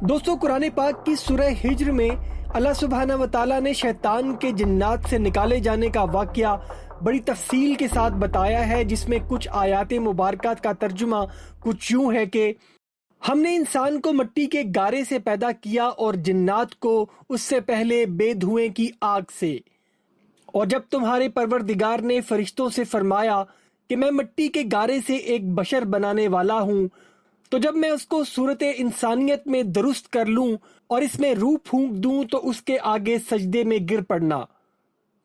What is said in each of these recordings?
دوستو قرآن پاک کی سورہ ہجر میں اللہ سبحانہ و تعالیٰ نے شیطان کے جنات سے نکالے جانے کا واقعہ بڑی تفصیل کے ساتھ بتایا ہے، جس میں کچھ آیات مبارکات کا ترجمہ کچھ یوں ہے کہ ہم نے انسان کو مٹی کے گارے سے پیدا کیا اور جنات کو اس سے پہلے بے دھوئیں کی آگ سے۔ اور جب تمہارے پروردگار نے فرشتوں سے فرمایا کہ میں مٹی کے گارے سے ایک بشر بنانے والا ہوں، تو جب میں اس کو صورت انسانیت میں درست کر لوں اور اس میں روح پھونک دوں تو اس کے آگے سجدے میں گر پڑنا۔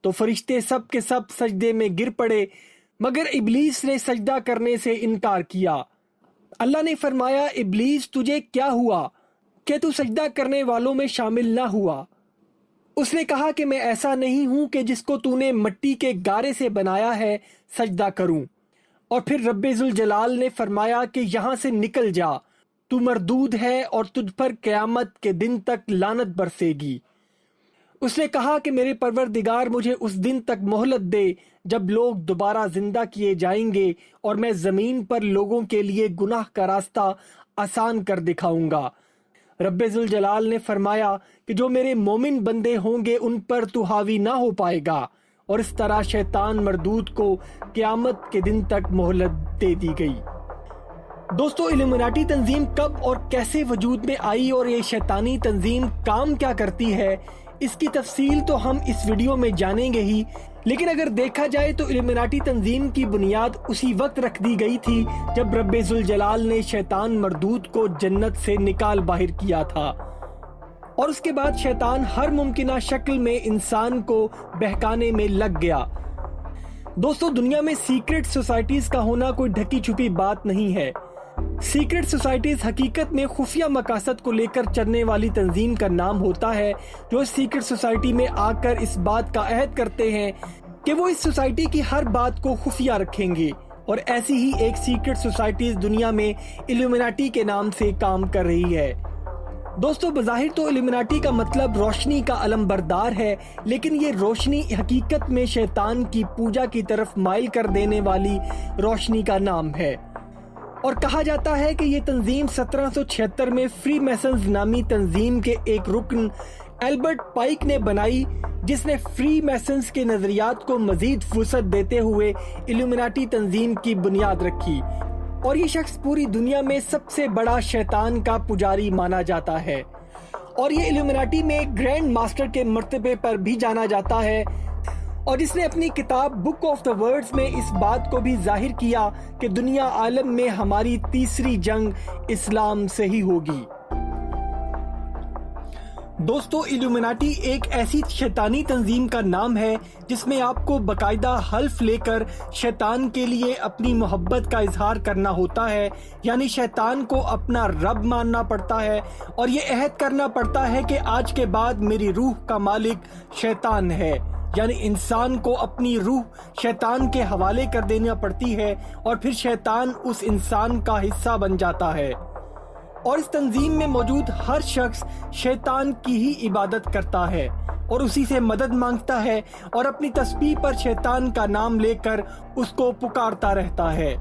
تو فرشتے سب کے سب سجدے میں گر پڑے، مگر ابلیس نے سجدہ کرنے سے انکار کیا۔ اللہ نے فرمایا، ابلیس تجھے کیا ہوا کہ تو سجدہ کرنے والوں میں شامل نہ ہوا؟ اس نے کہا کہ میں ایسا نہیں ہوں کہ جس کو تو نے مٹی کے گارے سے بنایا ہے سجدہ کروں۔ اور پھر رب ذوالجلال نے فرمایا کہ یہاں سے نکل جا، تو مردود ہے اور تجھ پر قیامت کے دن تک لعنت برسے گی۔ اس نے کہا کہ میرے پروردگار مجھے اس دن تک مہلت دے جب لوگ دوبارہ زندہ کیے جائیں گے اور میں زمین پر لوگوں کے لیے گناہ کا راستہ آسان کر دکھاؤں گا۔ رب ذوالجلال نے فرمایا کہ جو میرے مومن بندے ہوں گے ان پر تو حاوی نہ ہو پائے گا، اور اس طرح شیطان مردود کو قیامت کے دن تک مہلت دے دی گئی۔ دوستو، الومناٹی تنظیم کب اور کیسے وجود میں آئی اور یہ شیطانی تنظیم کام کیا کرتی ہے، اس کی تفصیل تو ہم اس ویڈیو میں جانیں گے ہی، لیکن اگر دیکھا جائے تو الومناٹی تنظیم کی بنیاد اسی وقت رکھ دی گئی تھی جب رب ذوالجلال نے شیطان مردود کو جنت سے نکال باہر کیا تھا، اور اس کے بعد شیطان ہر ممکنہ شکل میں انسان کو بہکانے میں لگ گیا۔ دوستو، دنیا میں سیکرٹ سوسائٹیز کا ہونا کوئی ڈھکی چھپی بات نہیں ہے۔ سیکرٹ سوسائٹیز حقیقت میں خفیہ مقاصد کو لے کر چلنے والی تنظیم کا نام ہوتا ہے، جو اس سیکرٹ سوسائٹی میں آ کر اس بات کا عہد کرتے ہیں کہ وہ اس سوسائٹی کی ہر بات کو خفیہ رکھیں گے، اور ایسی ہی ایک سیکرٹ سوسائٹیز دنیا میں الومناٹی کے نام سے کام کر رہی ہے۔ دوستو، بظاہر تو الومناٹی کا مطلب روشنی کا علم بردار ہے، لیکن یہ روشنی حقیقت میں شیطان کی پوجا کی طرف مائل کر دینے والی روشنی کا نام ہے، اور کہا جاتا ہے کہ یہ تنظیم 1776 میں فری میسنز نامی تنظیم کے ایک رکن البرٹ پائک نے بنائی، جس نے فری میسنز کے نظریات کو مزید وسعت دیتے ہوئے الومناٹی تنظیم کی بنیاد رکھی، اور یہ شخص پوری دنیا میں سب سے بڑا شیطان کا پجاری مانا جاتا ہے، اور یہ الومناٹی میں گرینڈ ماسٹر کے مرتبے پر بھی جانا جاتا ہے، اور جس نے اپنی کتاب بک آف دا ورڈز میں اس بات کو بھی ظاہر کیا کہ دنیا عالم میں ہماری تیسری جنگ اسلام سے ہی ہوگی۔ دوستو، الومناٹی ایک ایسی شیطانی تنظیم کا نام ہے جس میں آپ کو باقاعدہ حلف لے کر شیطان کے لیے اپنی محبت کا اظہار کرنا ہوتا ہے، یعنی شیطان کو اپنا رب ماننا پڑتا ہے، اور یہ عہد کرنا پڑتا ہے کہ آج کے بعد میری روح کا مالک شیطان ہے، یعنی انسان کو اپنی روح شیطان کے حوالے کر دینا پڑتی ہے، اور پھر شیطان اس انسان کا حصہ بن جاتا ہے، اور اس تنظیم میں موجود ہر شخص شیطان کی ہی عبادت کرتا ہے اور اسی سے مدد مانگتا ہے، اور اپنی تسبیح پر شیطان کا نام لے کر اس کو پکارتا رہتا ہے۔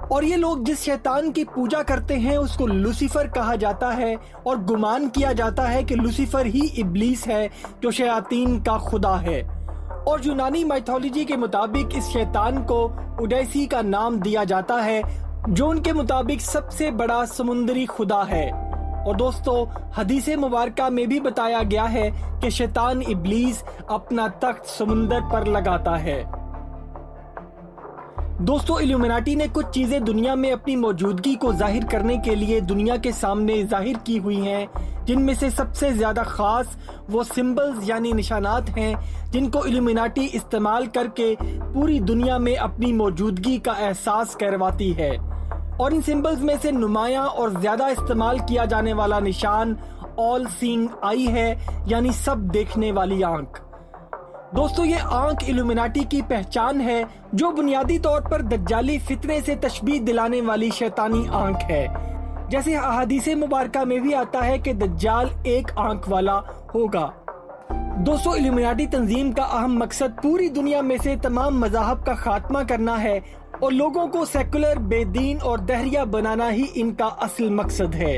اور یہ لوگ جس شیطان کی پوجا کرتے ہیں اس کو لوسیفر کہا جاتا ہے، اور گمان کیا جاتا ہے کہ لوسیفر ہی ابلیس ہے جو شیاطین کا خدا ہے، اور یونانی مائتھولوجی کے مطابق اس شیطان کو اوڈیسی کا نام دیا جاتا ہے، جو ان کے مطابق سب سے بڑا سمندری خدا ہے۔ اور دوستو، حدیث مبارکہ میں بھی بتایا گیا ہے کہ شیطان ابلیس اپنا تخت سمندر پر لگاتا ہے۔ دوستو، الومناٹی نے کچھ چیزیں دنیا میں اپنی موجودگی کو ظاہر کرنے کے لیے دنیا کے سامنے ظاہر کی ہوئی ہیں، جن میں سے سب سے زیادہ خاص وہ سمبلز یعنی نشانات ہیں جن کو الومناٹی استعمال کر کے پوری دنیا میں اپنی موجودگی کا احساس کرواتی ہے، اور ان سمبلز میں سے نمایاں اور زیادہ استعمال کیا جانے والا نشان آل سینگ آئی ہے، یعنی سب دیکھنے والی آنکھ۔ دوستو، یہ آنکھ الومناٹی کی پہچان ہے، جو بنیادی طور پر دجالی فتنے سے تشبیہ دلانے والی شیطانی آنکھ ہے، جیسے احادیث مبارکہ میں بھی آتا ہے کہ دجال ایک آنکھ والا ہوگا۔ دوستو، الومناٹی تنظیم کا اہم مقصد پوری دنیا میں سے تمام مذاہب کا خاتمہ کرنا ہے، اور لوگوں کو سیکولر، بے دین اور دہریہ بنانا ہی ان کا اصل مقصد ہے۔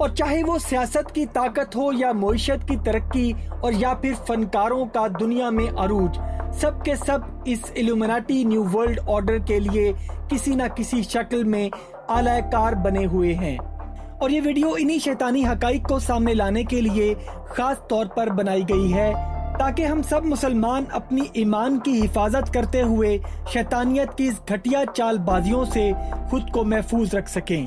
اور چاہے وہ سیاست کی طاقت ہو یا معیشت کی ترقی اور یا پھر فنکاروں کا دنیا میں عروج، سب کے سب اس ایلومیناٹی نیو ورلڈ آرڈر کے لیے کسی نہ کسی شکل میں اعلی کار بنے ہوئے ہیں۔ اور یہ ویڈیو انہی شیطانی حقائق کو سامنے لانے کے لیے خاص طور پر بنائی گئی ہے تاکہ ہم سب مسلمان اپنی ایمان کی حفاظت کرتے ہوئے شیطانیت کی اس گھٹیا چال بازیوں سے خود کو محفوظ رکھ سکیں۔